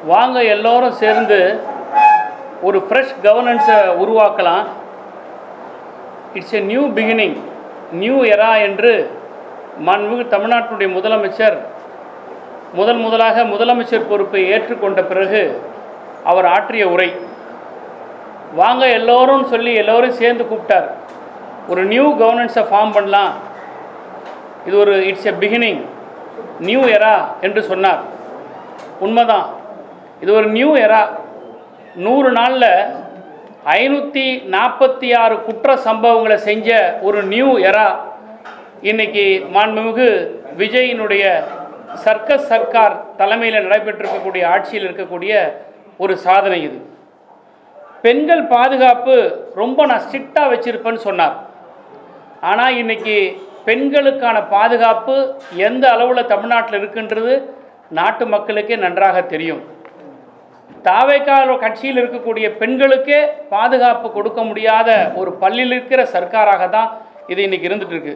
வாங்க எல்லோரும் சேர்ந்து ஒரு ஃப்ரெஷ் கவர்னன்ஸை உருவாக்கலாம். It's a new beginning, new எரா என்று மாண்புமிகு தமிழ்நாட்டுடைய முதலமைச்சர் முதலாக முதலமைச்சர் பொறுப்பை ஏற்றுக்கொண்ட பிறகு அவர் ஆற்றிய உரை. வாங்க எல்லோரும் சொல்லி எல்லோரும் சேர்ந்து கூப்பிட்டார். ஒரு நியூ கவர்னன்ஸை ஃபார்ம் பண்ணலாம், இது ஒரு இட்ஸ் எ பிகினிங், நியூ எரா என்று சொன்னார். உண்மைதான், இது ஒரு நியூ எரா. 100 நாளில் 546 குற்ற சம்பவங்களை செஞ்ச ஒரு நியூ எரா இன்னைக்கு மாண்புமிகு விஜயினுடைய சர்க்கஸ் சர்க்கார் தலைமையில் நடைபெற்றிருக்கக்கூடிய ஆட்சியில் இருக்கக்கூடிய ஒரு சாதனை இது. பெண்கள் பாதுகாப்பு ரொம்ப நான் ஸ்ட்ரிக்டாக வச்சுருப்பேன்னு சொன்னார். ஆனால் இன்றைக்கி பெண்களுக்கான பாதுகாப்பு எந்த அளவில் தமிழ்நாட்டில் இருக்குன்றது நாட்டு மக்களுக்கே நன்றாக தெரியும். தாவேக்கால கட்சியில் இருக்கக்கூடிய பெண்களுக்கே பாதுகாப்பு கொடுக்க முடியாத ஒரு பள்ளியில் இருக்கிற சர்க்காராக தான் இது இன்றைக்கி இருந்துகிட்ருக்கு.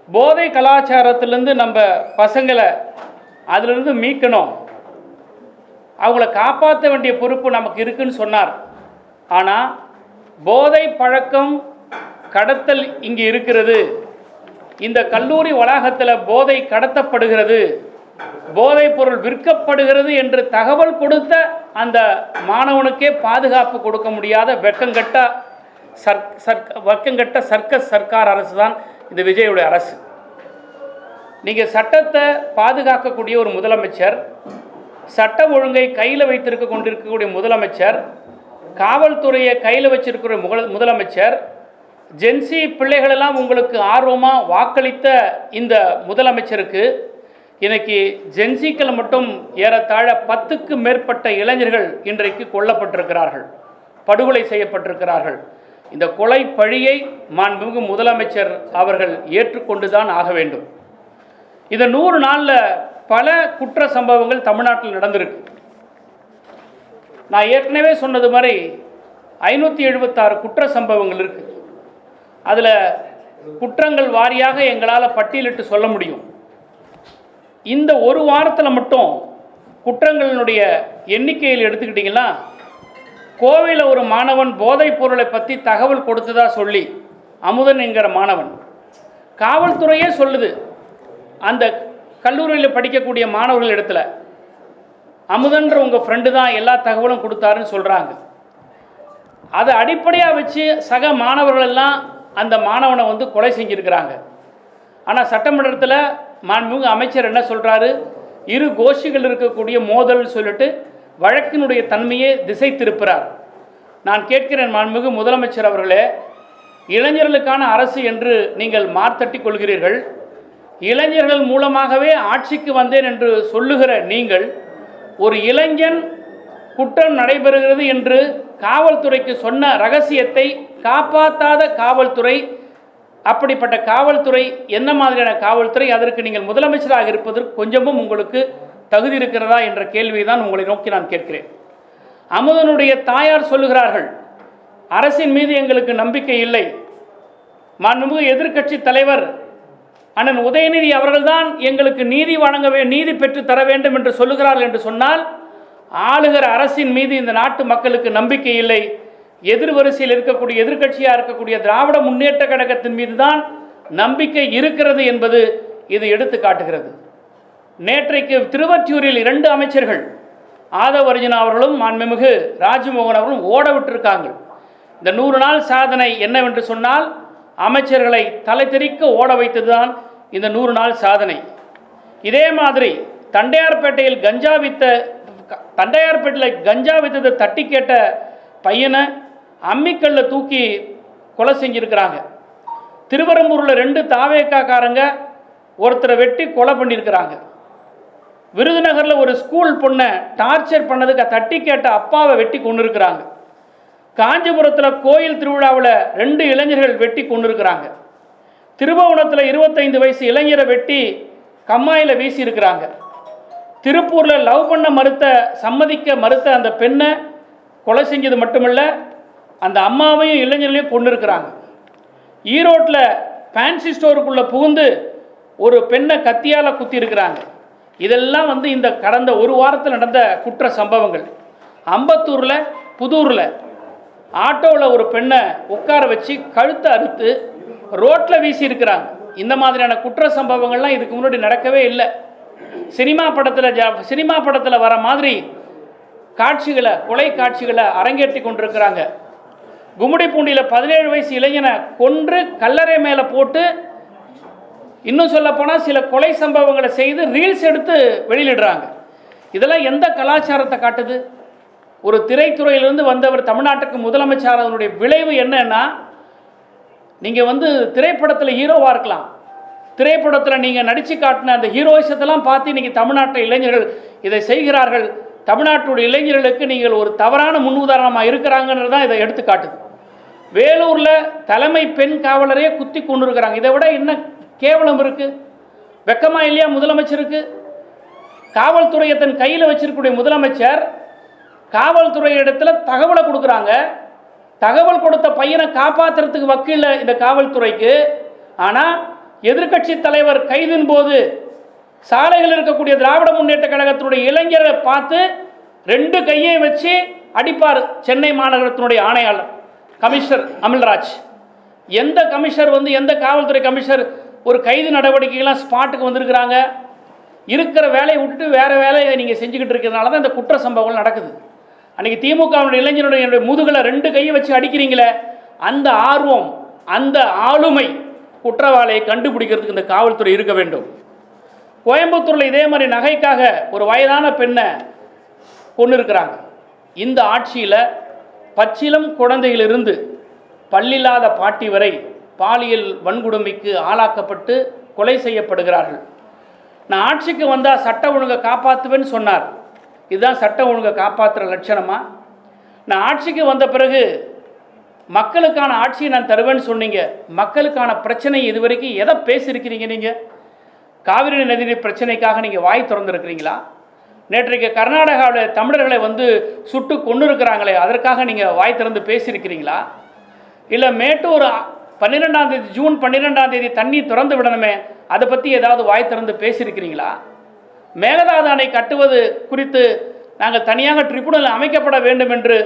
போதை கலாச்சாரத்திலேருந்து நம்ம பசங்களை அதிலிருந்து மீட்கணும், அவங்கள காப்பாற்ற வேண்டிய பொறுப்பு நமக்கு இருக்குன்னு சொன்னார். ஆனால் போதை பழக்கம் கடத்தல் இங்கே இருக்கிறது, இந்த கல்லூரி வளாகத்தில் போதை கடத்தப்படுகிறது, போதைப் பொருள் விற்கப்படுகிறது என்று தகவல் கொடுத்த அந்த மாணவனுக்கே பாதுகாப்பு கொடுக்க முடியாத வெக்கங்கட்ட சர்க்கஸ் சர்க்கார் அரசு தான் இந்த விஜயுடைய அரசு. நீங்கள் சட்டத்தை பாதுகாக்கக்கூடிய ஒரு முதலமைச்சர், சட்டம் ஒழுங்கை கையில் வைத்திருக்க கொண்டிருக்கக்கூடிய முதலமைச்சர், காவல்துறையை கையில் வச்சிருக்கிற முதலமைச்சர், ஜென்சி பிள்ளைகளெல்லாம் உங்களுக்கு ஆர்வமாக வாக்களித்த இந்த முதலமைச்சருக்கு இன்னைக்கு ஜென்சிக்கள் மட்டும் ஏறத்தாழ 10க்கு மேற்பட்ட இளைஞர்கள் இன்றைக்கு கொல்லப்பட்டிருக்கிறார்கள், படுகொலை செய்யப்பட்டிருக்கிறார்கள். இந்த கொலை பழியை மாண்புமிகு முதலமைச்சர் அவர்கள் ஏற்றுக்கொண்டு தான் ஆக வேண்டும். இந்த 100 நாளில் பல குற்ற சம்பவங்கள் தமிழ்நாட்டில் நடந்திருக்கு. நான் ஏற்கனவே சொன்னது மாதிரி 576 குற்ற சம்பவங்கள் இருக்குது. அதில் குற்றங்கள் வாரியாக எங்களால் பட்டியலிட்டு சொல்ல முடியும். இந்த ஒரு வாரத்தில் மட்டும் குற்றங்களினுடைய எண்ணிக்கையில் எடுத்துக்கிட்டிங்கன்னா, கோவையில் ஒரு மாணவன் போதைப் பொருளை பற்றி தகவல் கொடுத்ததா சொல்லி, அமுதன் என்கிற மாணவன், காவல்துறையே சொல்லுது அந்த கல்லூரியில் படிக்கக்கூடிய மாணவர்கள் இடத்துல அமுதன்ற உங்கள் ஃப்ரெண்டு தான் எல்லா தகவலும் கொடுத்தாருன்னு சொல்கிறாங்க. அதை அடிப்படையாக வச்சு சக மாணவர்களெல்லாம் அந்த மாணவனை கொலை செஞ்சுருக்கிறாங்க. ஆனால் சட்டமன்றத்தில் மாண்புமிகு அமைச்சர் என்ன சொல்கிறாரு, இரு கோஷ்டிகள் இருக்கக்கூடிய மோதல் சொல்லிட்டு வழக்கினுடைய தன்மையை திசை திருப்புறார். நான் கேட்கிறேன் மாண்புமிகு முதலமைச்சர் அவர்களே, இளைஞர்களுக்கான அரசு என்று நீங்கள் மார்த்தட்டி கொள்கிறீர்கள். இளைஞர்கள் மூலமாகவே ஆட்சிக்கு வந்தேன் என்று சொல்லுகிற நீங்கள், ஒரு இளைஞன் குற்றம் நடைபெறுகிறது என்று காவல்துறைக்கு சொன்ன ரகசியத்தை காப்பாற்றாத காவல்துறை, அப்படிப்பட்ட காவல்துறை என்ன மாதிரியான காவல்துறை? அதற்கு நீங்கள் முதலமைச்சராக இருப்பதற்கு கொஞ்சமும் உங்களுக்கு தகுதி இருக்கிறதா என்ற கேள்வியை தான் உங்களை நோக்கி நான் கேட்கிறேன். அமுதனுடைய தாயார் சொல்லுகிறார்கள், அரசின் மீது எங்களுக்கு நம்பிக்கை இல்லை. மாண்புமிகு எதிர்க்கட்சி தலைவர் அண்ணன் உதயநிதி அவர்கள்தான் எங்களுக்கு நீதி பெற்று தர வேண்டும் என்று சொல்லுகிறார்கள் என்று சொன்னால், ஆளுகிற அரசின் மீது இந்த நாட்டு மக்களுக்கு நம்பிக்கை இல்லை. எதிர்வரிசையில் இருக்கக்கூடிய எதிர்க்கட்சியாக இருக்கக்கூடிய திராவிட முன்னேற்ற கழகத்தின் மீது தான் நம்பிக்கை இருக்கிறது என்பது இது எடுத்து காட்டுகிறது. நேற்றைக்கு திருவொற்றியூரில் 2 அமைச்சர்கள், ஆதவ அர்ஜுனா அவர்களும் மாண்புமிகு ராஜ்மோகன் அவர்களும் ஓட விட்டிருக்காங்க. இந்த 100 நாள் சாதனை என்னவென்று சொன்னால், அமைச்சர்களை தலை தெறிக்க ஓட வைத்தது தான் இந்த 100 நாள் சாதனை. இதே மாதிரி தண்டையார்பேட்டையில் கஞ்சா வித்ததை தட்டி கேட்ட பையனை அம்மிக்கல்ல தூக்கி கொலை செஞ்சிருக்கிறாங்க. திருவரம்பூரில் 2 தாவேக்காக்காரங்க ஒருத்தரை வெட்டி கொலை பண்ணியிருக்கிறாங்க. விருதுநகரில் ஒரு ஸ்கூல் பொண்ணை டார்ச்சர் பண்ணதுக்கு தட்டி கேட்ட அப்பாவை வெட்டி கொண்டு இருக்கிறாங்க. காஞ்சிபுரத்தில் கோயில் திருவிழாவில் 2 இளைஞர்கள் வெட்டி கொண்டு இருக்கிறாங்க. திருபுவனத்தில் 25 வயசு இளைஞரை வெட்டி கம்மாயில் வீசி இருக்கிறாங்க. திருப்பூரில் லவ் பண்ண சம்மதிக்க மறுத்த அந்த பெண்ணை கொலை செஞ்சது மட்டுமல்ல, அந்த அம்மாவையும் இளைஞர்களையும் கொண்டு இருக்கிறாங்க. ஈரோட்டில் ஃபேன்சி ஸ்டோருக்குள்ளே புகுந்து ஒரு பெண்ணை கத்தியால் குத்தி இருக்கிறாங்க. இதெல்லாம் வந்து இந்த கடந்த ஒரு வாரத்தில் நடந்த குற்ற சம்பவங்கள். அம்பத்தூரில் புதூரில் ஆட்டோவில் ஒரு பெண்ணை உட்கார வச்சு கழுத்தை அறுத்து ரோட்டில் வீசி இருக்கிறாங்க. இந்த மாதிரியான குற்ற சம்பவங்கள்லாம் இதுக்கு முன்னாடி நடக்கவே இல்லை. சினிமா படத்தில் வர மாதிரி காட்சிகளை, கொலை காட்சிகளை அரங்கேற்றி கொண்டிருக்கிறாங்க. கும்மிடிப்பூண்டியில் 17 வயசு இளைஞனை கொன்று கல்லறை மேலே போட்டு, இன்னும் சொல்லப்போனால் சில கொலை சம்பவங்களை செய்து ரீல்ஸ் எடுத்து வெளியிடுறாங்க. இதெல்லாம் எந்த கலாச்சாரத்தை காட்டுது? ஒரு திரைத்துறையிலிருந்து வந்தவர் தமிழ்நாட்டுக்கு முதலமைச்சர், அதனுடைய விளைவு என்னன்னா, நீங்கள் வந்து திரைப்படத்தில் ஹீரோவாக இருக்கலாம், திரைப்படத்தில் நீங்கள் நடித்து காட்டின அந்த ஹீரோயிசத்தெல்லாம் பார்த்து இன்றைக்கி தமிழ்நாட்டு இளைஞர்கள் இதை செய்கிறார்கள். தமிழ்நாட்டுடைய இளைஞர்களுக்கு நீங்கள் ஒரு தவறான முன்னுதாரணமாக இருக்கிறாங்கன்றது தான் இதை எடுத்து காட்டுது. வேலூரில் தலைமை பெண் காவலரையே குத்தி கொண்டு இருக்கிறாங்க. இதை விட என்ன கேவலம் இருக்குது? வெக்கமா இல்லையா முதலமைச்சருக்கு? காவல்துறையை தன் கையில் வச்சிருக்கக்கூடிய முதலமைச்சர் காவல்துறை இடத்துல தகவலை கொடுக்குறாங்க. தகவல் கொடுத்த பையனை காப்பாற்றுறதுக்கு வக்கீல் இந்த காவல்துறைக்கு. ஆனால் எதிர்கட்சி தலைவர் கைதின் போது சாலையில் இருக்கக்கூடிய திராவிட முன்னேற்ற கழகத்தினுடைய இளைஞரை பார்த்து 2 கையை வச்சு அடிப்பார் சென்னை மாநகரத்தினுடைய ஆணையாளர் கமிஷனர் அமல்ராஜ். எந்த கமிஷனர் வந்து, எந்த காவல்துறை கமிஷனர் ஒரு கைது நடவடிக்கைகள்லாம் ஸ்பாட்டுக்கு வந்திருக்கிறாங்க? இருக்கிற வேலையை விட்டுட்டு வேறு வேலையை நீங்கள் செஞ்சுக்கிட்டு இருக்கிறதுனால தான் இந்த குற்ற சம்பவங்கள் நடக்குது. அன்றைக்கி திமுகவுடைய இளைஞருடைய முதுகில் 2 கையை வச்சு அடிக்கிறீங்களே, அந்த ஆர்வம், அந்த ஆளுமை குற்றவாளியை கண்டுபிடிக்கிறதுக்கு இந்த காவல்துறை இருக்க வேண்டும். கோயம்புத்தூரில் இதே மாதிரி நகைக்காக ஒரு வயதான பெண்ணை கொண்டு இருக்கிறாங்க. இந்த ஆட்சியில் பச்சிலம் குழந்தையிலிருந்து பல்லில்லாத பாட்டி வரை பாலியல் வன்கொடுமைக்கு ஆளாக்கப்பட்டு கொலை செய்யப்படுகிறார்கள். நான் ஆட்சிக்கு வந்தால் சட்ட ஒழுங்கை காப்பாற்றுவேன்னு சொன்னார். இதுதான் சட்ட ஒழுங்கை காப்பாற்றுற லட்சணமா? நான் ஆட்சிக்கு வந்த பிறகு மக்களுக்கான ஆட்சியை நான் தருவேன்னு சொன்னீங்க. மக்களுக்கான பிரச்சனை இதுவரைக்கும் எதை பேசியிருக்கிறீங்க? நீங்கள் காவிரி நதிநீர் பிரச்சனைக்காக நீங்கள் வாய் திறந்துருக்கிறீங்களா? நேற்றைக்கு கர்நாடகாவில் தமிழர்களை வந்து சுட்டு கொண்டு இருக்கிறாங்களே, அதற்காக நீங்கள் வாய் திறந்து பேசியிருக்கிறீங்களா? இல்லை மேட்டூர் 12ஆம் தேதி, ஜூன் 12ஆம் தேதி தண்ணி திறந்து விடணுமே, அதை பற்றி ஏதாவது வாய் திறந்து பேசியிருக்கிறீங்களா? மேகதாது அணை கட்டுவது குறித்து நாங்கள் தனியாக ட்ரிபுனல் அமைக்கப்பட வேண்டும் என்று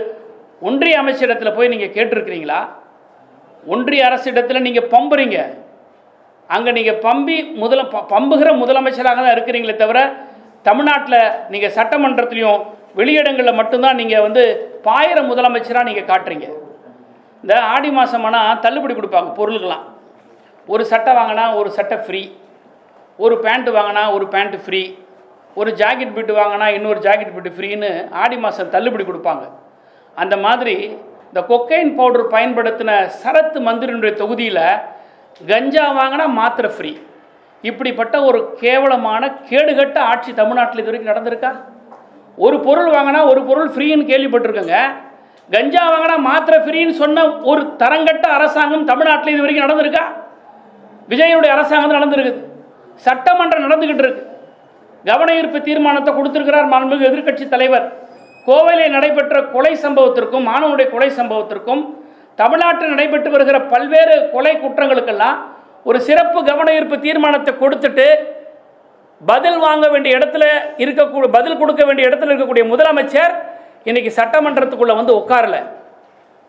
ஒன்றிய அமைச்சரிடத்தில் போய் நீங்கள் கேட்டிருக்கிறீங்களா? ஒன்றிய அரசிடத்தில் நீங்கள் பம்புறீங்க. அங்கே நீங்கள் பம்புகிற முதலமைச்சராக தான் இருக்கிறீங்களே தவிர, தமிழ்நாட்டில் நீங்கள் சட்டமன்றத்திலையும் வெளியிடங்களில் மட்டும்தான் நீங்கள் வந்து பாயிர முதலமைச்சராக நீங்கள் காட்டுறீங்க. இந்த ஆடி மாதமானால் தள்ளுபடி கொடுப்பாங்க பொருளுக்கெல்லாம். ஒரு சட்டை வாங்கினா ஒரு சட்டை ஃப்ரீ, ஒரு பேண்ட்டு வாங்கினா ஒரு பேண்ட்டு ஃப்ரீ, ஒரு ஜாக்கெட் பீட்டு வாங்கினா இன்னொரு ஜாக்கெட் பீட்டு ஃப்ரீன்னு ஆடி மாதம் தள்ளுபடி கொடுப்பாங்க. அந்த மாதிரி இந்த கொக்கைன் பவுடர் பயன்படுத்தின சரத்து மந்திரியினுடைய தொகுதியில் கஞ்சா வாங்கினா மாத்திரை ஃப்ரீ. இப்படிப்பட்ட ஒரு கேவலமான கேடுகட்ட ஆட்சி தமிழ்நாட்டில் இது வரைக்கும் நடந்திருக்கா? ஒரு பொருள் வாங்கினா ஒரு பொருள் ஃப்ரீன்னு கேள்விப்பட்டிருக்கங்க. கஞ்சா வாங்கினா மாத்திரை ஃப்ரீன்னு சொன்ன ஒரு தரங்கட்ட அரசாங்கம் தமிழ்நாட்டில் இது வரைக்கும் நடந்திருக்கா? விஜயனுடைய அரசாங்கம் நடந்திருக்குது. சட்டமன்றம் நடந்துக்கிட்டு இருக்கு. கவன ஈர்ப்பு தீர்மானத்தை கொடுத்திருக்கிறார் மாண்புமிகு எதிர்க்கட்சி தலைவர். கோவையில் நடைபெற்ற கொலை சம்பவத்திற்கும் மாணவனுடைய கொலை சம்பவத்திற்கும் தமிழ்நாட்டில் நடைபெற்று வருகிற பல்வேறு கொலை குற்றங்களுக்கெல்லாம் ஒரு சிறப்பு கவன ஈர்ப்பு தீர்மானத்தை கொடுத்துட்டு பதில் வாங்க வேண்டிய இடத்துல பதில் கொடுக்க வேண்டிய இடத்துல இருக்கக்கூடிய முதலமைச்சர் இன்னைக்கு சட்டமன்றத்துக்குள்ள வந்து உட்காரல.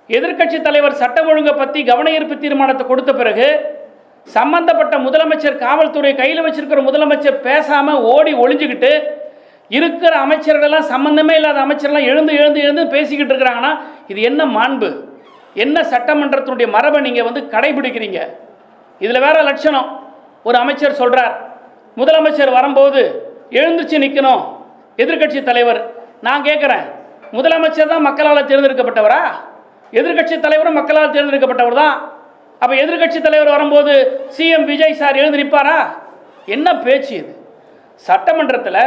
எதிர்க்கட்சி தலைவர் சட்டம் ஒழுங்கை பற்றி கவன ஈர்ப்பு தீர்மானத்தை கொடுத்த பிறகு சம்பந்தப்பட்ட முதலமைச்சர், காவல்துறை கையில் வச்சிருக்கிற முதலமைச்சர் பேசாம ஓடி ஒளிஞ்சுக்கிட்டு இருக்கிற அமைச்சர்களெல்லாம், சம்பந்தமே இல்லாத அமைச்சர்லாம் எழுந்து எழுந்து எழுந்து பேசிக்கிட்டு இருக்கிறாங்கன்னா இது என்ன மாண்பு? என்ன சட்டமன்றத்தினுடைய மரபை நீங்கள் வந்து கடைபிடிக்கிறீங்க? இதில் வேற லட்சணம். ஒரு அமைச்சர் சொல்கிறார், முதலமைச்சர் வரும்போது எழுந்துச்சு நிற்கணும் எதிர்க்கட்சி தலைவர். நான் கேட்குறேன், முதலமைச்சர் தான் மக்களால் தேர்ந்தெடுக்கப்பட்டவரா? எதிர்க்கட்சி தலைவரும் மக்களால் தேர்ந்தெடுக்கப்பட்டவர் தான். அப்போ எதிர்க்கட்சி தலைவர் வரும்போது சிஎம் விஜய் சார் எழுந்து நிற்பாரா? என்ன பேச்சு இது? சட்டமன்றத்தில்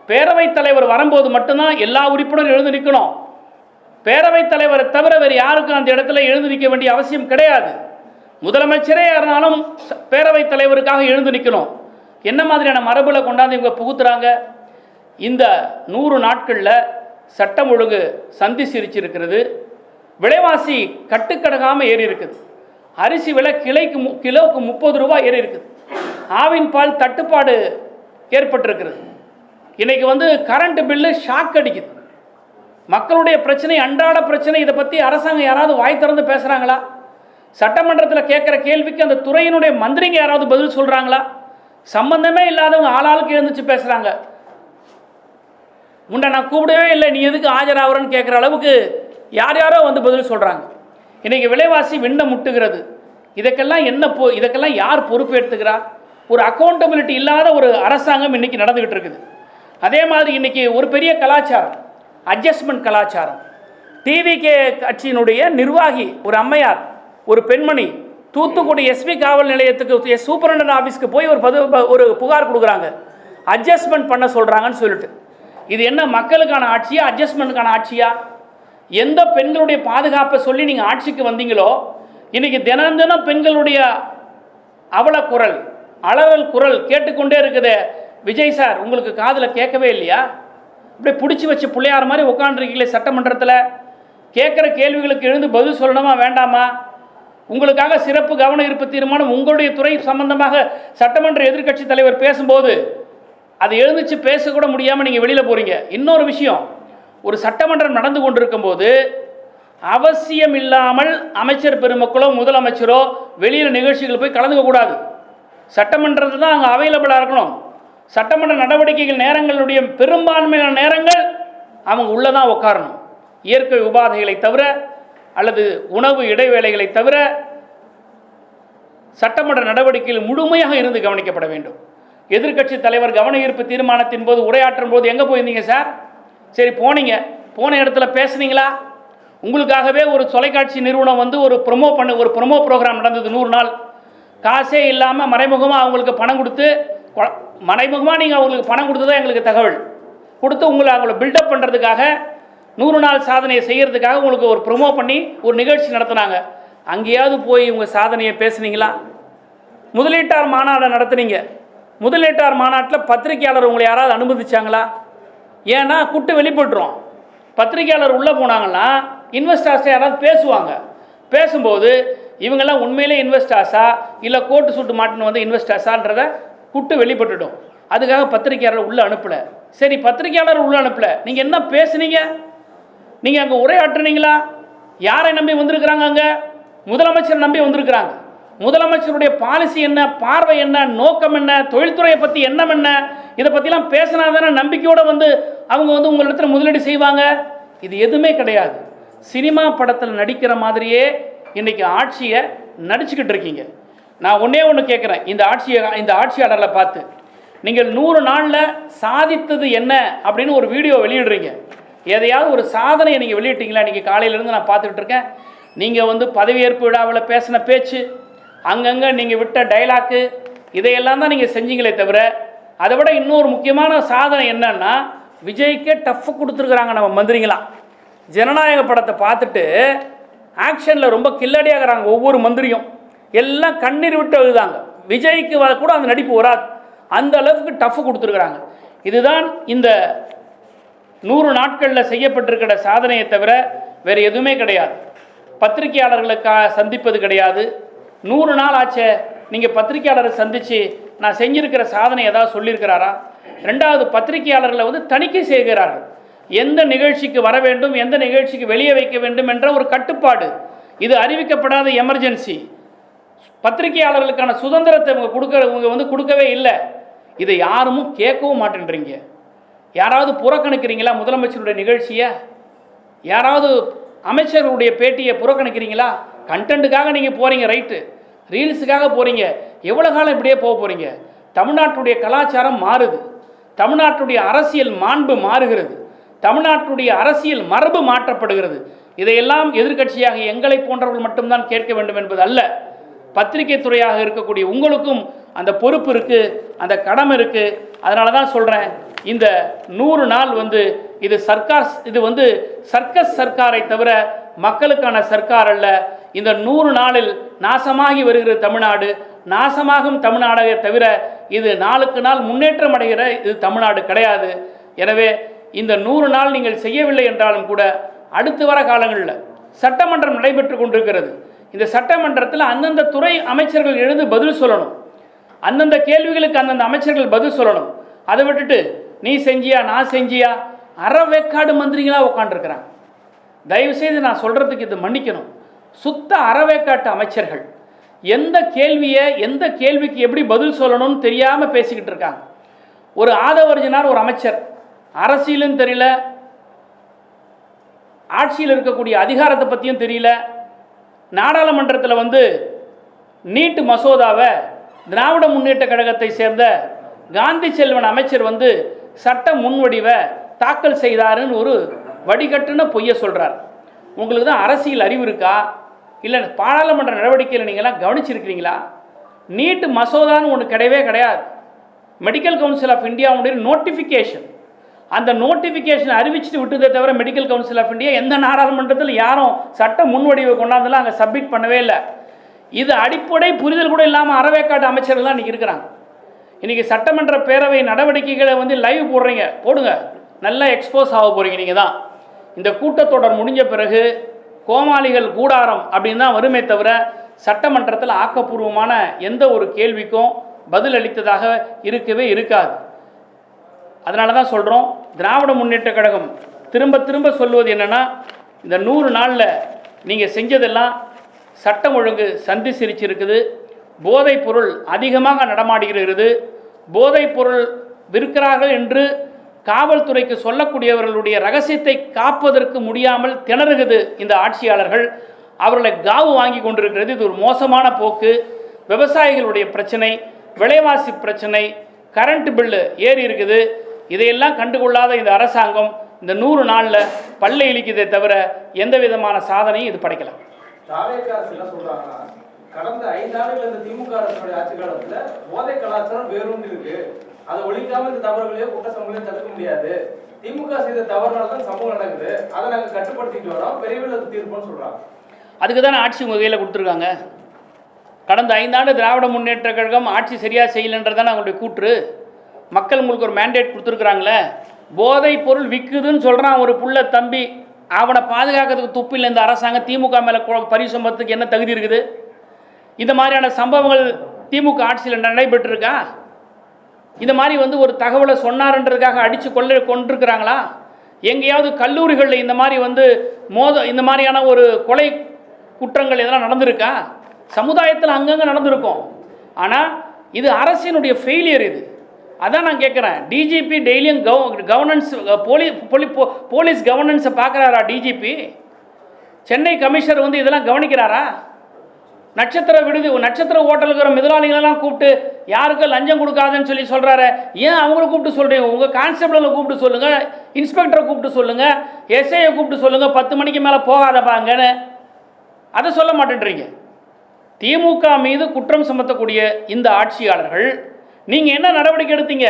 பேரவைத் தலைவர் வரும்போது மட்டும்தான் எல்லா உறுப்பினரும் எழுந்து நிற்கணும். பேரவைத் தலைவரை தவிர வேறு யாருக்கும் அந்த இடத்துல எழுந்து நிற்க வேண்டிய அவசியம் கிடையாது. முதலமைச்சரே யாருனாலும் பேரவைத் தலைவருக்காக எழுந்து நிற்கணும். என்ன மாதிரியான மரபில் கொண்டாந்து இவங்க புகுத்துறாங்க? இந்த 100 நாட்களில் சட்டம் ஒழுங்கு சந்தி சிரிச்சிருக்கிறது. விலைவாசி கட்டுக்கடங்காமல் ஏறி இருக்குது. அரிசி விலை கிலோவுக்கு 30 ரூபாய் ஏறி இருக்குது. ஆவின் பால் தட்டுப்பாடு ஏற்பட்டிருக்கிறது. இன்றைக்கி வந்து கரண்ட் பில்லு ஷாக் அடிக்குது. மக்களுடைய பிரச்சனை, அன்றாட பிரச்சனை, இதை பற்றி அரசாங்கம் யாராவது வாய் திறந்து பேசுகிறாங்களா? சட்டமன்றத்தில் கேட்குற கேள்விக்கு அந்த துறையினுடைய மந்திரிங்க யாராவது பதில் சொல்கிறாங்களா? சம்பந்தமே இல்லாதவங்க ஆளாளுக்கு எழுந்துச்சு பேசுகிறாங்க. முன்ன நான் கூப்பிடவே இல்லை, நீ எதுக்கு ஆஜராகிறன்னு கேட்குற அளவுக்கு யார் யாரோ வந்து பதில் சொல்கிறாங்க. இன்றைக்கி விலைவாசி விண்ண முட்டுகிறது. இதுக்கெல்லாம் யார் பொறுப்பேற்றுக்கிறா? ஒரு அக்கௌண்டபிலிட்டி இல்லாத ஒரு அரசாங்கம் இன்றைக்கி நடந்துக்கிட்டு இருக்குது. அதே மாதிரி இன்றைக்கி ஒரு பெரிய கலாச்சாரம், அட்ஜஸ்ட்மெண்ட் கலாச்சாரம். டிவிகே கட்சியினுடைய நிர்வாகி ஒரு அம்மையார், ஒரு பெண்மணி தூத்துக்குடி எஸ்பி காவல் நிலையத்துக்கு சூப்பரண்டன்ட் ஆஃபீஸ்க்கு போய் ஒரு புகார் கொடுக்குறாங்க, அட்ஜஸ்ட்மெண்ட் பண்ண சொல்கிறாங்கன்னு சொல்லிட்டு. இது என்ன மக்களுக்கான ஆட்சியா, அட்ஜஸ்ட்மெண்ட்டுக்கான ஆட்சியா? எந்த பெண்களுடைய பாதுகாப்பை சொல்லி நீங்கள் ஆட்சிக்கு வந்தீங்களோ, இன்றைக்கி தினம் தினம் பெண்களுடைய அவல குரல், அலறல் குரல் கேட்டுக்கொண்டே இருக்குது. விஜய் சார், உங்களுக்கு காதில் கேட்கவே இல்லையா? அப்படியே பிடிச்சி வச்சு பிள்ளையார் மாதிரி உட்காந்துருக்கீங்களே சட்டமன்றத்தில். கேட்குற கேள்விகளுக்கு எழுந்து பதில் சொல்லணுமா வேண்டாமா? உங்களுக்காக சிறப்பு கவன ஈர்ப்பு தீர்மானம் உங்களுடைய துறை சம்பந்தமாக சட்டமன்ற எதிர்க்கட்சி தலைவர் பேசும்போது அது எழுந்துச்சு பேசக்கூட முடியாமல் நீங்கள் வெளியில் போகிறீங்க. இன்னொரு விஷயம், ஒரு சட்டமன்றம் நடந்து கொண்டிருக்கும் போது அவசியம் இல்லாமல் அமைச்சர் பெருமக்களோ முதலமைச்சரோ வெளியில் நிகழ்ச்சிகள் போய் கலந்துக்கக்கூடாது. சட்டமன்றத்தில் தான் அங்கே அவைலபிளாக இருக்கணும். சட்டமன்ற நடவடிக்கைகள் நேரங்களுடைய பெரும்பான்மையான நேரங்கள் அவங்க உள்ளே தான் உட்காரணும். இயற்கை உபாதைகளை தவிர அல்லது உணவு இடைவேளைகளை தவிர சட்டமன்ற நடவடிக்கைகள் முழுமையாக இருந்து கவனிக்கப்பட வேண்டும். எதிர்க்கட்சி தலைவர் கவன ஈர்ப்பு தீர்மானத்தின் போது உரையாற்றும் போது எங்கே போயிருந்தீங்க சார்? சரி போனீங்க, போன இடத்துல பேசுனீங்களா? உங்களுக்காகவே ஒரு தொலைக்காட்சி நிறுவனம் வந்து ஒரு ப்ரொமோ ப்ரோக்ராம் நடந்தது 100 நாள். காசே இல்லாமல் மறைமுகமாக அவங்களுக்கு பணம் கொடுத்து, மறைமுகமாக நீங்கள் அவங்களுக்கு பணம் கொடுத்து தான் எங்களுக்கு தகவல் கொடுத்து அவங்கள பில்டப் பண்ணுறதுக்காக 100 நாள் சாதனையை செய்கிறதுக்காக உங்களுக்கு ஒரு ப்ரொமோ பண்ணி ஒரு நிகழ்ச்சி நடத்துனாங்க. அங்கேயாவது போய் உங்கள் சாதனையை பேசுனீங்களா? முதலீட்டார் மாநாடு நடத்துனீங்க. முதலீட்டார் மாநாட்டில் பத்திரிகையாளர் உங்களை யாராவது அனுமதிச்சாங்களா? ஏன்னா குட்டு வெளிப்பட்டுரும். பத்திரிகையாளர் உள்ளே போனாங்கன்னா இன்வெஸ்டர்ஸை யாராவது பேசுவாங்க. பேசும்போது இவங்கெல்லாம் உண்மையிலே இன்வெஸ்டர்ஸா இல்லை கோட்டு சூட்டு மாட்டின்னு வந்து இன்வெஸ்டர்ஸான்றத குட்டு வெளிப்பட்டுடும். அதுக்காக பத்திரிகையாளர் உள்ளே அனுப்பலை. சரி, பத்திரிகையாளர் உள்ளே அனுப்பலை, நீங்கள் என்ன பேசுனீங்க? நீங்கள் அங்கே உரையாற்றுனீங்களா? யாரை நம்பி வந்திருக்கிறாங்க? அங்கே முதலமைச்சர் நம்பி வந்திருக்கிறாங்க. முதலமைச்சருடைய பாலிசி என்ன, பார்வை என்ன, நோக்கம் என்ன, தொழில்துறையை பற்றி எண்ணம் என்ன, இதை பற்றிலாம் பேசினா தானே நம்பிக்கையோடு வந்து அவங்க வந்து உங்களிடத்தில் முதலீடு செய்வாங்க. இது எதுவுமே கிடையாது. சினிமா படத்தில் நடிக்கிற மாதிரியே இன்றைக்கி ஆட்சியை நடிச்சுக்கிட்டு இருக்கீங்க. நான் ஒன்றே ஒன்று கேட்குறேன், இந்த ஆட்சியாளர்களை பார்த்து நீங்கள் 100 நாளில் சாதித்தது என்ன அப்படின்னு ஒரு வீடியோ வெளியிடுறீங்க. எதையாவது ஒரு சாதனையை நீங்கள் வெளியிட்டீங்களா? இன்றைக்கி காலையிலேருந்து நான் பார்த்துக்கிட்டு இருக்கேன். நீங்கள் வந்து பதவியேற்பு விழாவில் பேசின பேச்சு, அங்கங்கே நீங்கள் விட்ட டைலாக்கு, இதையெல்லாம் தான் நீங்கள் செஞ்சீங்களே தவிர, அதை விட இன்னொரு முக்கியமான சாதனை என்னன்னா, விஜய்க்கே டஃப் கொடுத்துருக்குறாங்க நம்ம மந்திரிங்களாம். ஜனநாயக படத்தை பார்த்துட்டு ஆக்ஷனில் ரொம்ப கில்லடியாகிறாங்க ஒவ்வொரு மந்திரியும். எல்லாம் கண்ணீர் விட்டு எழுதாங்க. விஜய்க்கு கூட அந்த நடிப்பு வராது, அந்த அளவுக்கு டஃப் கொடுத்துருக்குறாங்க. இதுதான் இந்த 100 நாட்களில் செய்யப்பட்டிருக்கிற சாதனையை தவிர வேறு எதுவுமே கிடையாது. பத்திரிகையாளர்களுக்காக சந்திப்பது கிடையாது. 100 நாள் ஆச்சே, நீங்கள் பத்திரிகையாளரை சந்தித்து நான் செஞ்சிருக்கிற சாதனை ஏதாவது சொல்லியிருக்கிறாரா? ரெண்டாவது, பத்திரிகையாளர்களை வந்து தணிக்கை செய்கிறார்கள். எந்த நிகழ்ச்சிக்கு வர வேண்டும், எந்த நிகழ்ச்சிக்கு வெளியே வைக்க வேண்டும் என்ற ஒரு கட்டுப்பாடு. இது அறிவிக்கப்படாத எமர்ஜென்சி. பத்திரிகையாளர்களுக்கான சுதந்திரத்தை இவங்க வந்து கொடுக்கவே இல்லை. இதை யாரும் கேட்கவும் மாட்டேன்றீங்க. யாராவது புறக்கணிக்கிறீங்களா முதலமைச்சருடைய நிகழ்ச்சியை? யாராவது அமைச்சர்களுடைய பேட்டியை புறக்கணிக்கிறீங்களா? கண்டென்ட்டுக்காக நீங்கள் போகிறீங்க, ரைட்டு, ரீல்ஸுக்காக போகிறீங்க. எவ்வளோ காலம் இப்படியே போக போகிறீங்க? தமிழ்நாட்டுடைய கலாச்சாரம் மாறுது, தமிழ்நாட்டுடைய அரசியல் மாண்பு மாறுகிறது, தமிழ்நாட்டுடைய அரசியல் மரபு மாற்றப்படுகிறது. இதையெல்லாம் எதிர்க்கட்சியாக எங்களை போன்றவர்கள் மட்டும்தான் கேட்க வேண்டும் என்பது அல்ல. பத்திரிகை துறையாக இருக்கக்கூடிய உங்களுக்கும் அந்த பொறுப்பு இருக்குது, அந்த கடமை இருக்குது. அதனால தான் சொல்கிறேன், இந்த 100 நாள் வந்து இது வந்து சர்க்கஸ் சர்க்காரை தவிர மக்களுக்கான சர்க்கார் அல்ல. இந்த 100 நாளில் நாசமாகி வருகிற தமிழ்நாடு, நாசமாகும் தமிழ்நாடை தவிர இது நாளுக்கு நாள் முன்னேற்றம் அடைகிற இது தமிழ்நாடு கிடையாது. எனவே இந்த 100 நாள் நீங்கள் செய்யவில்லை என்றாலும் கூட அடுத்து வர காலங்களில் சட்டமன்றம் நடைபெற்று கொண்டிருக்கிறது. இந்த சட்டமன்றத்தில் அந்தந்த துறை அமைச்சர்கள் எழுந்து பதில் சொல்லணும். அந்தந்த கேள்விகளுக்கு அந்தந்த அமைச்சர்கள் பதில் சொல்லணும். அதை விட்டுட்டு நீ செஞ்சியா நான் செஞ்சியா அறவேக்காடு மந்திரிகளாக உட்காந்துருக்கிறாங்க. தயவுசெய்து நான் சொல்கிறதுக்கு இது மன்னிக்கணும். சுத்த அறவேக்காட்டு அமைச்சர்கள் எந்த கேள்விக்கு எப்படி பதில் சொல்லணும்னு தெரியாமல் பேசிக்கிட்டு இருக்காங்க. ஒரு ஆதவர்ஜனார் ஒரு அமைச்சர், அரசியலும் தெரியல, ஆட்சியில் இருக்கக்கூடிய அதிகாரத்தை பற்றியும் தெரியல. நாடாளுமன்றத்தில் வந்து நீட்டு மசோதாவை திராவிட முன்னேற்ற கழகத்தை சேர்ந்த காந்தி செல்வன் அமைச்சர் வந்து சட்ட முன்வடிவை தாக்கல் செய்தாருன்னு ஒரு வடிகட்டுன பொய்ய சொல்கிறார். உங்களுக்கு தான் அரசியல் அறிவு இருக்கா? இல்லை பாராளுமன்ற நடவடிக்கையில் நீங்கள்லாம் கவனிச்சிருக்கிறீங்களா? நீட்டு மசோதான்னு ஒன்று கிடையவே கிடையாது. மெடிக்கல் கவுன்சில் ஆஃப் இந்தியாவுடைய நோட்டிஃபிகேஷன், அந்த நோட்டிஃபிகேஷன் அறிவிச்சுட்டு விட்டதே தவிர மெடிக்கல் கவுன்சில் ஆஃப் இந்தியா எந்த நாடாளுமன்றத்தில் யாரும் சட்ட முன்வடிவை கொண்டாந்தெல்லாம் அங்கே சப்மிட் பண்ணவே இல்லை. இது அடிப்படை புரிதல் கூட இல்லாமல் அறவேக்காட்டு அமைச்சர்கள் தான் இன்றைக்கி இருக்கிறாங்க. இன்றைக்கி சட்டமன்ற பேரவை நடவடிக்கைகளை வந்து லைவ் போடுறீங்க, போடுங்க, நல்லா எக்ஸ்போஸ் ஆக போகிறீங்க. நீங்கள் தான் இந்த கூட்டத்தொடர் முடிஞ்ச பிறகு கோமாளிகள் கூடாரம் அப்படின்னு தான் வருமே தவிர சட்டமன்றத்தில் ஆக்கப்பூர்வமான எந்த ஒரு கேள்விக்கும் பதில் அளித்ததாக இருக்கவே இருக்காது. அதனால தான் சொல்கிறோம், திராவிட முன்னேற்ற கழகம் திரும்ப திரும்ப சொல்வது என்னென்னா, இந்த 100 நாளில் நீங்கள் செஞ்சதெல்லாம் சட்டம் ஒழுங்கு சந்தி சிரிச்சிருக்குது, போதைப் பொருள் அதிகமாக நடமாடுகிறது, போதைப் பொருள் விற்கிறார்கள் என்று காவல்துறைக்கு சொல்லக்கூடியவர்களுடைய ரகசியத்தை காப்பதற்கு முடியாமல் திணறுகிறது இந்த ஆட்சியாளர்கள். அவர்களை காவு வாங்கி கொண்டிருக்கிறது. இது ஒரு மோசமான போக்கு. விவசாயிகளுடைய பிரச்சனை, விலைவாசி பிரச்சனை, கரண்ட் பில்லு ஏறி இருக்குது. இதையெல்லாம் கண்டுகொள்ளாத இந்த அரசாங்கம் இந்த 100 நாளில் பல்லை இழிக்குதே தவிர எந்த விதமான சாதனையும் இது படைக்கலாம். கடந்த 5 ஆண்டுகள் இந்த திமுக அரசுடைய ஆட்சி காலத்துல போதை கலாச்சாரம் வேரூன்றி இருக்கு. அதை ஒழிக்காம இந்த தவறுகளையோ குற்ற சம்பவங்களையும் தடுக்க முடியாது. திமுக செய்த தவறுனால தான் சம்பவம் நடக்குது. அதை நாங்கள் கட்டுப்படுத்திட்டு வரோம், விரைவில் அது தீர்ப்போம்னு சொல்றாங்க. அதுக்கு தானே ஆட்சி உங்கள் கையில் கொடுத்துருக்காங்க. கடந்த 5 ஆண்டு திராவிட முன்னேற்ற கழகம் ஆட்சி சரியாக செய்யலைன்றதானே அவங்களுடைய கூற்று. மக்கள் உங்களுக்கு ஒரு மேண்டேட் கொடுத்துருக்குறாங்களே. போதைப் பொருள் விற்குதுன்னு சொல்கிறான் ஒரு புள்ள தம்பி, அவனை பாதுகாக்கிறதுக்கு துப்பில்லை இந்த அரசாங்கம். திமுக மேலே பரிசம்பத்துக்கு என்ன தகுதி இருக்குது? இந்த மாதிரியான சம்பவங்கள் திமுக ஆட்சியில் நடைபெற்றிருக்கா? இந்த மாதிரி வந்து ஒரு தகவலை சொன்னார்ன்றதுக்காக அடித்து கொண்டிருக்கிறாங்களா? எங்கேயாவது கல்லூரிகளில் இந்த மாதிரி வந்து இந்த மாதிரியான ஒரு கொலை குற்றங்கள் எதெல்லாம் நடந்திருக்கா? சமுதாயத்தில் அங்கங்கே நடந்திருக்கும். ஆனால் இது அரசினுடைய ஃபெயிலியர். இது அதான் நான் கேட்குறேன். டிஜிபி டெய்லியும் கவர்னன்ஸ் போலீஸ் கவர்னன்ஸை பார்க்குறாரா டிஜிபி? சென்னை கமிஷனர் வந்து இதெல்லாம் கவனிக்கிறாரா? நட்சத்திர ஹோட்டலுக்கு முதலாளிகளெல்லாம் கூப்பிட்டு யாருக்கும் லஞ்சம் கொடுக்காதுன்னு சொல்லி சொல்கிறாரு. ஏன் அவங்கள கூப்பிட்டு சொல்கிறீங்க? உங்கள் கான்ஸ்டபிளை கூப்பிட்டு சொல்லுங்கள், இன்ஸ்பெக்டரை கூப்பிட்டு சொல்லுங்கள், எஸ்ஐயை கூப்பிட்டு சொல்லுங்கள், 10 மணிக்கு மேலே போகாதப்பாங்கன்னு. அதை சொல்ல மாட்டேன்றீங்க. திமுக மீது குற்றம் சுமத்தக்கூடிய இந்த ஆட்சியாளர்கள் நீங்கள் என்ன நடவடிக்கை எடுத்தீங்க?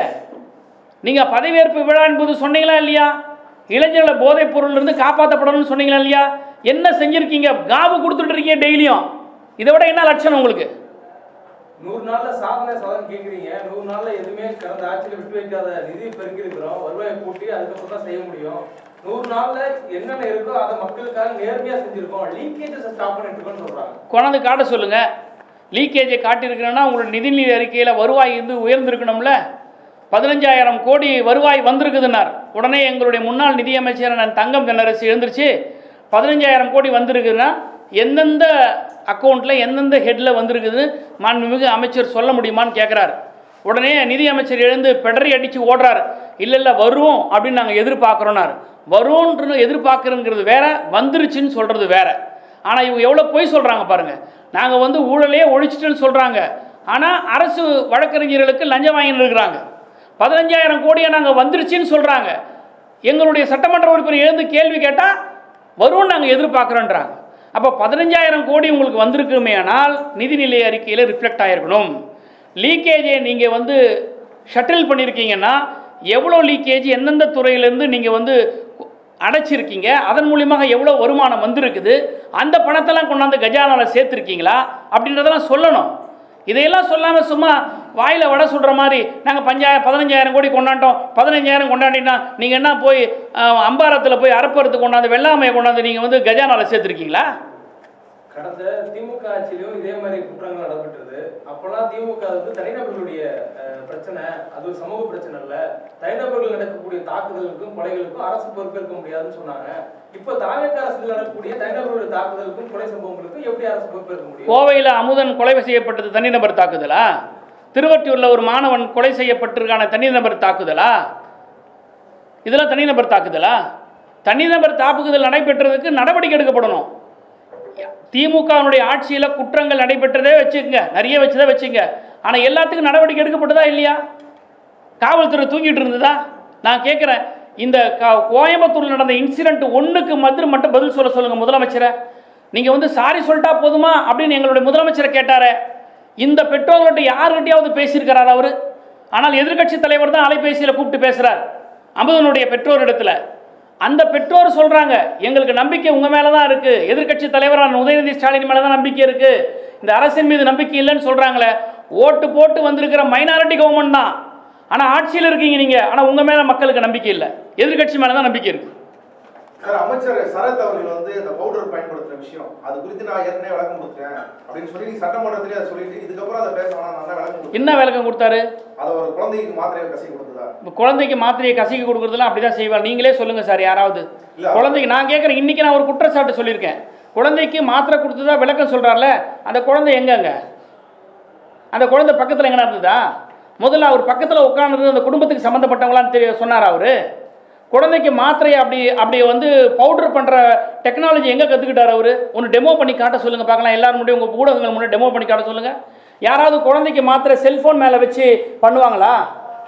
நீங்கள் பதவியேற்பு விழா என்பது சொன்னீங்களா இல்லையா? இளைஞர்களை போதைப் பொருளிலிருந்து காப்பாற்றப்படணும்னு சொன்னீங்களா இல்லையா? என்ன செஞ்சுருக்கீங்க? காவு கொடுத்துட்டு இருக்கீங்க டெய்லியும். இதை விட என்ன லட்சணம் உங்களுக்கு? 100 நாள்ல சாதனை கேட்குறீங்க. 100 நாள்ல எதுவுமே கடந்த ஆட்சியில் விட்டு வைக்காத நிதி பெருக்கி இருக்கிறோம், வருவாயை கூட்டி அதுக்கப்புறம் தான் செய்ய முடியும். 100 நாள்ல என்னென்ன இருக்கோ அதை மக்களுக்காக நேர்மையாக செஞ்சிருக்கோம். லீக்கேஜஸ் ஸ்டாப் பண்ணிட்டு இருக்கோம்னு சொல்றாங்க. கொண்டாந்து காட்ட சொல்லுங்க. லீக்கேஜை காட்டியிருக்கிறேன்னா உங்களோட நிதிநிலை அறிக்கையில் வருவாய் வந்து உயர்ந்திருக்கணும்ல. 15,000 கோடி வருவாய் வந்திருக்குதுன்னார். உடனே எங்களுடைய முன்னாள் நிதியமைச்சர் தங்கம் தென்னரசு எழுந்திருச்சு 15,000 கோடி வந்திருக்குதுன்னா எந்தெந்த அக்கௌண்ட்டில் எந்தெந்த ஹெட்டில் வந்திருக்குது மாண்புமிகு அமைச்சர் சொல்ல முடியுமான்னு கேட்குறாரு. உடனே நிதி அமைச்சர் எழுந்து பெடரி அடித்து ஓடுறார். இல்லை வரும் அப்படின்னு நாங்கள் எதிர்பார்க்குறோன்னார். வரும்னு எதிர்பார்க்குறங்கிறது வேற, வந்துருச்சுன்னு சொல்கிறது வேற. ஆனால் இவங்க எவ்வளோ பொய் சொல்கிறாங்க பாருங்கள். நாங்கள் வந்து ஊழலையே ஒழிச்சிட்டுன்னு சொல்கிறாங்க. ஆனால் அரசு வழக்கறிஞர்களுக்கு லஞ்சம் வாங்கின்னு இருக்கிறாங்க. 15,000 கோடியை நாங்கள் வந்துருச்சுன்னு சொல்கிறாங்க. எங்களுடைய சட்டமன்ற உறுப்பினர் எழுந்து கேள்வி கேட்டால் வரும்னு நாங்கள் எதிர்பார்க்குறோன்றாங்க. அப்போ 15,000 கோடி உங்களுக்கு வந்திருக்குமே ஆனால் நிதிநிலை அறிக்கையில் ரிஃப்ளெக்ட் ஆகிருக்கணும். லீக்கேஜை நீங்கள் வந்து ஷட்டில் பண்ணியிருக்கீங்கன்னா எவ்வளோ லீக்கேஜ் எந்தெந்த துறையிலேருந்து நீங்கள் வந்து அடைச்சிருக்கீங்க, அதன் மூலியமாக எவ்வளோ வருமானம் வந்திருக்குது, அந்த பணத்தெல்லாம் கொண்டாந்து கஜானாவில் சேர்த்துருக்கீங்களா அப்படின்றதெல்லாம் சொல்லணும். இதையெல்லாம் சொல்லாமல் சும்மா வாயில் வடை சுடுற மாதிரி நாங்கள் 15,000 கோடி கொண்டாண்டோம், 15,000 கொண்டாடினா நீங்கள் என்ன போய் அம்பாரத்தில் போய் அரப்பறத்து கொண்டாந்து வெள்ளாமையை கொண்டாந்து நீங்கள் வந்து கஜானாவில் சேர்த்துருக்கீங்களா? கடந்த திமுக ஆட்சியிலும் இதே மாதிரி குற்றங்கள் நடைபெற்றது. அப்பெல்லாம் திமுக வந்து தனிநபர்களுடைய பிரச்சனை, அது ஒரு சமூக பிரச்சனை இல்ல, தனிநபர்கள் நடக்கக்கூடிய தாக்குதலுக்கும் கொலைகளுக்கும் அரசு பொறுப்பேற்க முடியாதுன்னு சொன்னாங்க. இப்ப தாவேக அரசுல நடக்கக்கூடிய தனிநபர்களுடைய தாக்குதலுக்கும் கொலை சம்பவங்களுக்கும் எப்படி அரசு பொறுப்பேற்க முடியும்? கோவையில் அமுதன் கொலை செய்யப்பட்டது தனிநபர் தாக்குதலா? திருவொற்றியூர்ல ஒரு மாணவன் கொலை செய்யப்பட்டிருக்கான தனிநபர் தாக்குதலா? இதெல்லாம் தனிநபர் தாக்குதலா? தனிநபர் தாக்குதல் நடைபெற்றதுக்கு நடவடிக்கை எடுக்கப்படணும். திமுகவுடைய ஆட்சியில் குற்றங்கள் நடைபெற்றதே வச்சுக்கங்க, நிறைய வச்சுதான் வச்சுங்க. ஆனால் எல்லாத்துக்கும் நடவடிக்கை எடுக்கப்பட்டதா இல்லையா? காவல்துறை தூங்கிட்டு இருந்ததா? நான் கேட்குறேன், இந்த கோயம்புத்தூரில் நடந்த இன்சிடென்ட் ஒன்றுக்கு மட்டும் பதில் சொல்லுங்கள் முதலமைச்சரை. நீங்கள் வந்து சாரி சொல்லிட்டா போதுமா அப்படின்னு எங்களுடைய முதலமைச்சரை கேட்டார். இந்த பெற்றோர்கள்ட்ட யாருக்கிட்டையாவது பேசியிருக்கிறார் அவர்? ஆனால் எதிர்க்கட்சி தலைவர் தான் அலைபேசியில் கூப்பிட்டு பேசுகிறார் அமுதனுடைய பெற்றோரிடத்துல. அந்த பெற்றோர் சொல்கிறாங்க, எங்களுக்கு நம்பிக்கை உங்கள் மேலே தான் இருக்குது, எதிர்க்கட்சி தலைவரான உதயநிதி ஸ்டாலின் மேலே தான் நம்பிக்கை இருக்குது, இந்த அரசின் மீது நம்பிக்கை இல்லைன்னு சொல்கிறாங்களே. ஓட்டு போட்டு வந்திருக்கிற மைனாரிட்டி கவர்மெண்ட் தான், ஆனால் ஆட்சியில் இருக்கீங்க நீங்கள், ஆனால் உங்கள் மேலே மக்களுக்கு நம்பிக்கை இல்லை, எதிர்க்கட்சி மேலே தான் நம்பிக்கை இருக்குது. சார், அமைச்சர் சரத் அவர்கள் வந்து இந்த பவுடர் பயன்படுத்துகிற விஷயம் அது குறித்து நான் ஏற்கனவே விளக்கம் கொடுத்தேன் அப்படின்னு சொல்லி சட்டமன்றத்திலே அதை சொல்லிட்டு இதுக்கப்புறம் அதை பேச வேணாம், நான் தான் விளக்கம். என்ன விளக்கம் கொடுத்தாரு? அதை ஒரு குழந்தைக்கு மாத்திரையை கசி கொடுத்ததா? குழந்தைக்கு மாத்திரையை கசிக்க கொடுக்குறதுலாம் அப்படி தான் செய்வார். நீங்களே சொல்லுங்கள் சார் யாராவது. குழந்தைக்கு நான் கேட்குறேன், இன்றைக்கி நான் ஒரு குற்றச்சாட்டு சொல்லியிருக்கேன். குழந்தைக்கு மாத்திரை கொடுத்ததா விளக்கம் சொல்கிறார்ல, அந்த குழந்தை எங்கங்க? அந்த குழந்தை பக்கத்தில் எங்கே இருந்ததா? முதல்ல அவர் பக்கத்தில் உட்கார்ந்து அந்த குடும்பத்துக்கு சம்மந்தப்பட்டவங்களான்னு சொன்னார் அவர். குழந்தைக்கு மாத்திரையை அப்படி வந்து பவுடர் பண்ணுற டெக்னாலஜி எங்கே கற்றுக்கிட்டார் அவர்? ஒன்று டெமோ பண்ணி காட்ட சொல்லுங்கள் பார்க்கலாம். எல்லாரும் முன்னாடி உங்கள் ஊடகங்கள் முன்னாடி டெமோ பண்ணி காட்ட சொல்லுங்கள். யாராவது குழந்தைக்கு மாத்திரை செல்ஃபோன் மேலே வச்சு பண்ணுவாங்களா?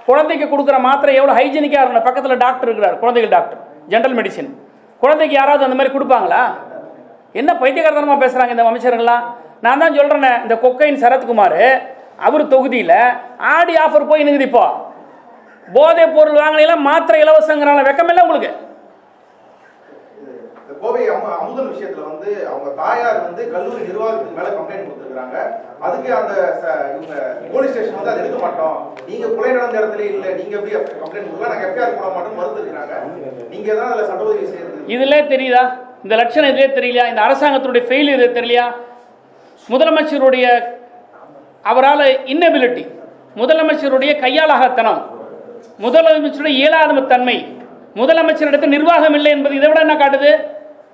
குழந்தைக்கு கொடுக்குற மாத்திரை எவ்வளோ ஹைஜீனிக்காக இருக்கணும். பக்கத்தில் டாக்டர் இருக்கிறார், குழந்தைகள் டாக்டர், ஜென்ரல் மெடிசின். குழந்தைக்கு யாராவது அந்த மாதிரி கொடுப்பாங்களா? என்ன பைத்தியகாரத்தனமாக பேசுகிறாங்க இந்த அமைச்சர்கள்லாம். நான் தான் சொல்கிறேன்னே, இந்த கொக்கையின் சரத்குமார் அவர் தொகுதியில் ஆடி ஆஃபர் போய் நிற்குது. இப்போ போதை பொருள் வாங்கினீங்களா, மாத்திரை இலவசங்கிறாங்க. வெக்கமில்லை உங்களுக்கு? கோவை அமுதன் விஷயத்துல வந்து அவங்க தாயார் வந்து கல்லூரி நிர்வாகத்துக்கு மேல கம்ப்ளைண்ட் கொடுத்துருக்காங்க. அதுக்கு அந்த இவங்க போலீஸ் ஸ்டேஷன் வந்து அதை எடுக்க மாட்டோம், நீங்க கொலை நடந்த இடத்துல இல்ல, நீங்க எப்படி கம்ப்ளைண்ட் கொடுக்கலாம், நாங்க எஃப்ஐஆர் போட மாட்டோம் மறுத்துருக்காங்க. நீங்க தான் அதில் சட்ட உதவி செய்யறது. இதுல தெரியுதா இந்த லட்சணம்? இதுலேயே தெரியலையா? இந்த அரசாங்கத்துடைய ஃபெயில் இது தெரியலையா? முதலமைச்சருடைய அவரால் இன்னபிலிட்டி, முதலமைச்சருடைய கையாளாகத்தனம், முதலமைச்சருடைய இயலாத தன்மை, முதலமைச்சரிடத்தில் நிர்வாகம் இல்லை என்பது இதை விட என்ன காட்டுது?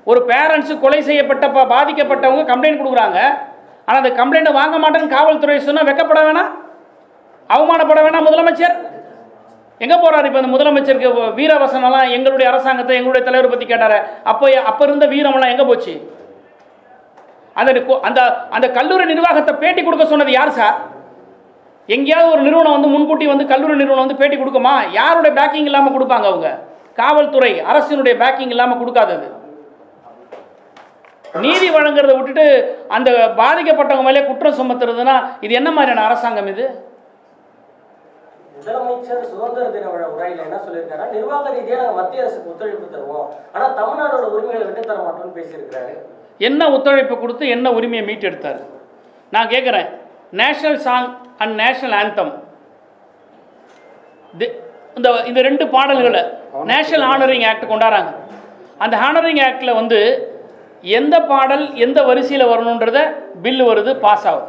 ஒரு பேரண்ட்ஸு கொலை செய்யப்பட்ட பாதிக்கப்பட்டவங்க கம்ப்ளைண்ட் கொடுக்குறாங்க, ஆனால் அந்த கம்ப்ளைண்ட்டை வாங்க மாட்டேன்னு காவல்துறை சொன்னால் வெக்கப்பட வேணாம், அவமானப்பட வேணாம் முதலமைச்சர்? எங்கே போகிறார் இப்போ? அந்த முதலமைச்சருக்கு வீரவசனம்லாம் எங்களுடைய அரசாங்கத்தை எங்களுடைய தலைவரை பற்றி கேட்டார். அப்போ இருந்த வீரமெல்லாம் எங்கே போச்சு? அந்த கல்லூரி நிர்வாகத்தை பேட்டி கொடுக்க சொன்னது யார் சார்? எங்கேயாவது ஒரு நிறுவனம் வந்து முன்கூட்டி வந்து கல்லூரி நிறுவனம் வந்து பேட்டி கொடுக்குமா? யாருடைய பேக்கிங் இல்லாமல் கொடுப்பாங்க? அவங்க காவல்துறை அரசினுடைய பேக்கிங் இல்லாமல் கொடுக்காதது. நீதி வழங்குறதை விட்டுட்டு அந்த பாதிக்கப்பட்டவங்க மேலே குற்றம் சுமத்துறதுன்னா இது என்ன மாதிரியான அரசாங்கம் இது? முதலமைச்சர் சுதந்திர தின உரையில் என்ன சொல்லியிருக்காரு? நிர்வாக ரீதியாக நாங்கள் மத்திய அரசுக்கு ஒத்துழைப்பு தருவோம், ஆனால் தமிழ்நாடோட உரிமைகளை விட்டு தர மாட்டோம்னு பேசியிருக்கிறாரு. என்ன ஒத்துழைப்பு கொடுத்து என்ன உரிமையை மீட்டெடுத்தார்? நான் கேட்குறேன், national song and national anthem, இந்த ரெண்டு பாடல்களை நேஷனல் ஹானரிங் ஆக்ட் கொண்டாடுறாங்க. அந்த ஹானரிங் ஆக்டில் வந்து எந்த பாடல் எந்த வரிசையில் வரணுன்றத பில்லு வருது, பாஸ் ஆகுது.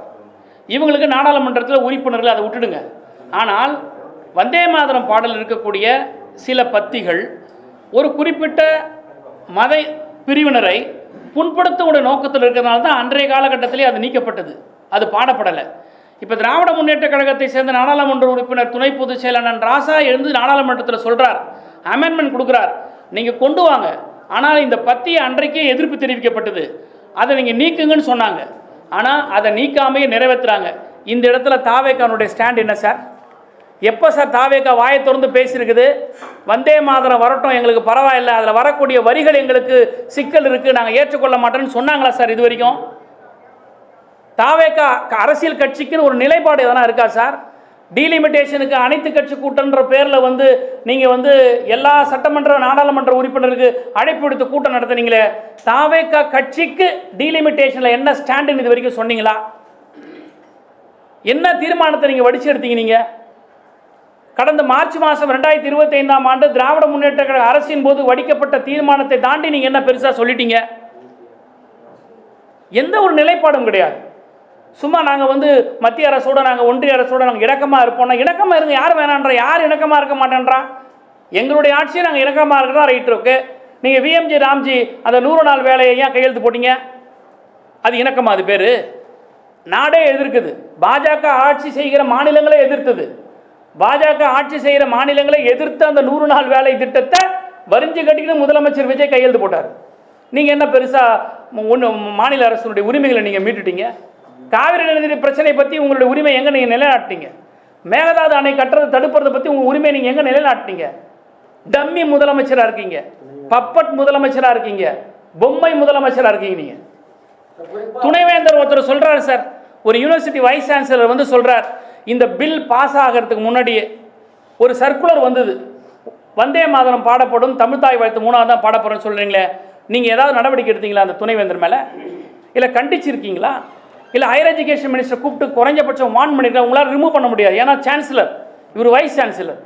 இவங்களுக்கு நாடாளுமன்றத்தில் உறுப்பினர்கள் அதை விட்டுடுங்க. ஆனால் வந்தே மாதரம் பாடல் இருக்கக்கூடிய சில பத்திகள் ஒரு குறிப்பிட்ட மத பிரிவினரை புண்படுத்தக்கூடிய நோக்கத்தில் இருக்கிறதுனால தான் அன்றைய காலகட்டத்திலே அது நீக்கப்பட்டது, அது பாடப்படலை. இப்போ திராவிட முன்னேற்ற கழகத்தை சேர்ந்த நாடாளுமன்ற உறுப்பினர் துணை பொதுச் செயலாளர் ராசா எழுந்து நாடாளுமன்றத்தில் சொல்கிறார், அமெண்ட்மெண்ட் கொடுக்குறார், நீங்கள் கொண்டு வாங்க. ஆனால் இந்த பத்தியை அன்றைக்கே எதிர்ப்பு தெரிவிக்கப்பட்டது, அதை நீங்கள் நீக்குங்கன்னு சொன்னாங்க. ஆனால் அதை நீக்காமையே நிறைவேற்றுறாங்க. இந்த இடத்துல தாவேக்கானுடைய ஸ்டாண்ட் என்ன சார்? எப்போ சார் தாவேக்கா வாயை திறந்து பேசியிருக்குது? வந்தே மாதரம் வரட்டும், எங்களுக்கு பரவாயில்லை, அதில் வரக்கூடிய வரிகள் எங்களுக்கு சிக்கல் இருக்குது, நாங்கள் ஏற்றுக்கொள்ள மாட்டோம்னு சொன்னாங்களா சார் இது வரைக்கும்? தாவேக்கா அரசியல் கட்சிக்குன்னு ஒரு நிலைப்பாடு எதனா இருக்கா சார்? டீலிமிட்டேஷனுக்கு அனைத்து கட்சி கூட்டம்ன்ற பேரில் வந்து நீங்கள் வந்து எல்லா சட்டமன்ற நாடாளுமன்ற உறுப்பினருக்கு அழைப்பு விடுத்து கூட்டம் நடத்துனீங்களே, தாவேக்கா கட்சிக்கு டீலிமிட்டேஷனில் என்ன ஸ்டாண்டுன்னு இது வரைக்கும் சொன்னீங்களா? என்ன தீர்மானத்தை நீங்கள் வடிச்சு எடுத்தீங்க? நீங்கள் கடந்த மார்ச் மாதம் 2025ஆம் ஆண்டு திராவிட முன்னேற்ற கழக அரசின் போது வடிக்கப்பட்ட தீர்மானத்தை தாண்டி நீங்கள் என்ன பெருசாக சொல்லிட்டீங்க? எந்த ஒரு நிலைப்பாடும் கிடையாது. சும்மா நாங்கள் வந்து மத்திய அரசோட நாங்கள் ஒன்றிய அரசோட நாங்கள் இணக்கமாக இருப்போம்னா இணக்கமாக இருங்க. யார் வேணான்றா? யார் இணக்கமாக இருக்க மாட்டேன்றா? எங்களுடைய ஆட்சியை நாங்கள் இணக்கமாக இருக்கிறதா ரைட் இருக்கு. நீங்கள் விஎம்ஜி ராம்ஜி அந்த 100 நாள் வேலையை ஏன் கையெழுத்து போட்டீங்க? அது இணக்கமாக? அது பேர் நாடே எதிர்க்குது. பாஜக ஆட்சி செய்கிற மாநிலங்களே எதிர்த்தது. பாஜக ஆட்சி செய்கிற மாநிலங்களை எதிர்த்து அந்த 100 நாள் வேலை திட்டத்தை வரிஞ்சு கட்டிக்கிட்டு முதலமைச்சர் விஜய் கையெழுத்து போட்டார். நீங்கள் என்ன பெருசாக ஒன்று மாநில அரசுடைய உரிமைகளை நீங்கள் மீட்டுட்டீங்க? காவிரி நதி பிரச்சனை பற்றி உங்களுடைய உரிமை எங்கே நீங்கள் நிலைநாட்டினீங்க? மேகதாது அணை கட்டுறதை தடுப்பதை பற்றி உங்கள் உரிமை நீங்கள் எங்கே நிலைநாட்டினீங்க? டம்மி முதலமைச்சராக இருக்கீங்க, பப்பட் முதலமைச்சராக இருக்கீங்க, பொம்மை முதலமைச்சராக இருக்கீங்க. நீங்கள் துணைவேந்தர் ஒருத்தர் சொல்கிறார் சார், ஒரு யூனிவர்சிட்டி வைஸ் சான்சலர் வந்து சொல்கிறார், இந்த பில் பாஸ் ஆகிறதுக்கு முன்னாடியே ஒரு சர்க்குலர் வந்தது, வந்தே மாதரம் பாடப்படும், தமிழ்தாய் வாழ்த்து 3வது தான் பாடப்படுறேன்னு சொல்கிறீங்களே, நீங்கள் ஏதாவது நடவடிக்கை எடுத்தீங்களா அந்த துணைவேந்தர் மேலே? இல்லை கண்டிச்சிருக்கீங்களா? இல்லை ஹையர் எஜுகேஷன் மினிஸ்டர் கூப்பிட்டு குறைஞ்சபட்சம் வார்ன் பண்ணிருக்கா? உங்களால் ரிமூவ் பண்ண முடியாது, ஏன்னா சான்சலர் இவர் வைஸ் சான்சலர்,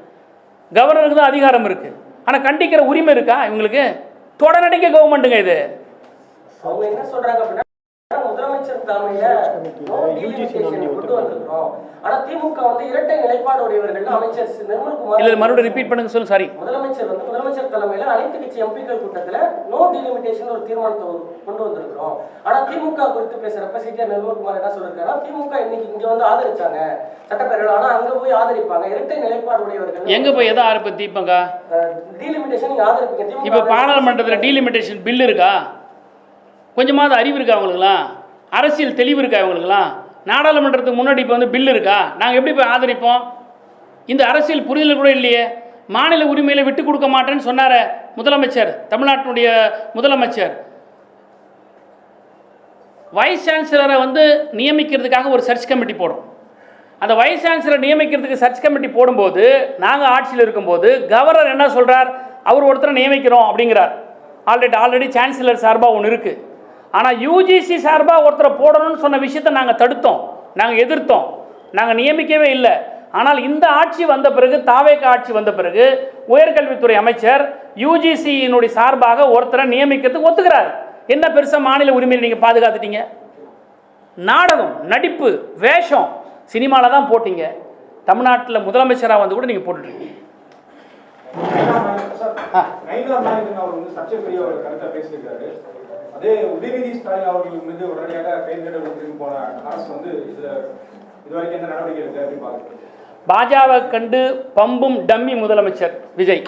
கவர்னருக்கு தான் அதிகாரம் இருக்குது. ஆனால் கண்டிக்கிற உரிமை இருக்கா இவங்களுக்கு? தொடரடிக்க கவர்மெண்ட்டுங்க இது. அவங்க என்ன சொல்றாங்க அப்படின்னா, முதலமைச்சர் தலைமையில நோ டீலிமிட்டேஷன் கொண்டு வந்திருக்கிறோம். ஆனா திமுக வந்து இரட்டை நிலைப்பாடு உடையவர்கள். அமைச்சர் நிர்மல்குமார் இல்ல மறுபடியும் ரிப்பீட் பண்ணுங்க, சொல்லுங்க. சாரி. முதலமைச்சர் தலைமையில அனைத்து கட்சி எம்பிக்கள் கூட்டத்துல நோ டீலிமிட்டேஷன் ஒரு தீர்மானத்தை கொண்டு வந்திருக்கிறோம். ஆனா திமுக குறித்து பேசுறப்ப சிடிஆர் நிர்மல்குமார் என்ன சொல்லிருக்காரு, திமுக இன்னைக்கு இங்க வந்து ஆதரிச்சாங்க சட்டப்பேரவை, ஆனா அங்க போய் ஆதரிப்பாங்க இரட்டை நிலைப்பாடு உடையவர்கள். எங்க போய் எதை ஆரம்பிப்பீங்க? டீலிமிட்டேஷன் நீங்க ஆதரிப்பீங்க. இப்ப பாராளுமன்றத்தில் டீலிமிட்டேஷன் பில் இருக்கா? கொஞ்சமாவது அறிவு இருக்கா அவங்களுக்குலாம்? அரசியல் தெளிவு இருக்கா இவங்களுக்குலாம்? நாடாளுமன்றத்துக்கு முன்னாடி இப்போ வந்து பில் இருக்கா? நாங்கள் எப்படி போய் ஆதரிப்போம்? இந்த அரசியல் புரிதல் கூட இல்லையே. மாநில உரிமையில விட்டு கொடுக்க மாட்டேன்னு சொன்னார முதலமைச்சர், தமிழ்நாட்டினுடைய முதலமைச்சர். வைஸ் சான்சலரை வந்து நியமிக்கிறதுக்காக ஒரு சர்ச் கமிட்டி போடும். அந்த வைஸ் சான்சலரை நியமிக்கிறதுக்கு சர்ச் கமிட்டி போடும்போது, நாங்கள் ஆட்சியில் இருக்கும்போது கவர்னர் என்ன சொல்கிறார், அவர் ஒருத்தரை நியமிக்கிறோம் அப்படிங்கிறார். ஆல்ரெடி சான்சலர் சார்பாக ஒன்று இருக்குது. ஆனால் யூஜிசி சார்பாக ஒருத்தரை போடணும்னு சொன்ன விஷயத்தை நாங்கள் தடுத்தோம், நாங்கள் எதிர்த்தோம், நாங்கள் நியமிக்கவே இல்லை. ஆனால் இந்த ஆட்சி வந்த பிறகு, தாவேக ஆட்சி வந்த பிறகு, உயர்கல்வித்துறை அமைச்சர் யூஜிசியினுடைய சார்பாக ஒருத்தரை நியமிக்கிறதுக்கு ஒத்துக்கிறார். என்ன பெருசாக மாநில உரிமையை நீங்கள் பாதுகாத்துட்டீங்க? நாடகம், நடிப்பு, வேஷம், சினிமாவில் தான் போட்டீங்க. தமிழ்நாட்டில் முதலமைச்சராக வந்து கூட நீங்கள் போட்டுருக்கீங்க. அதே உதயநிதி ஸ்டாலின் அவர்கள் மீது உடனடியாக கைது நடவடிக்கை போன அரசு வந்து இதுவரைக்கும் என்ன நடவடிக்கை எடுக்க அப்படின்னு பாருங்க. பாஜக கண்டு பம்பும் டம்மி முதலமைச்சர் விஜய்.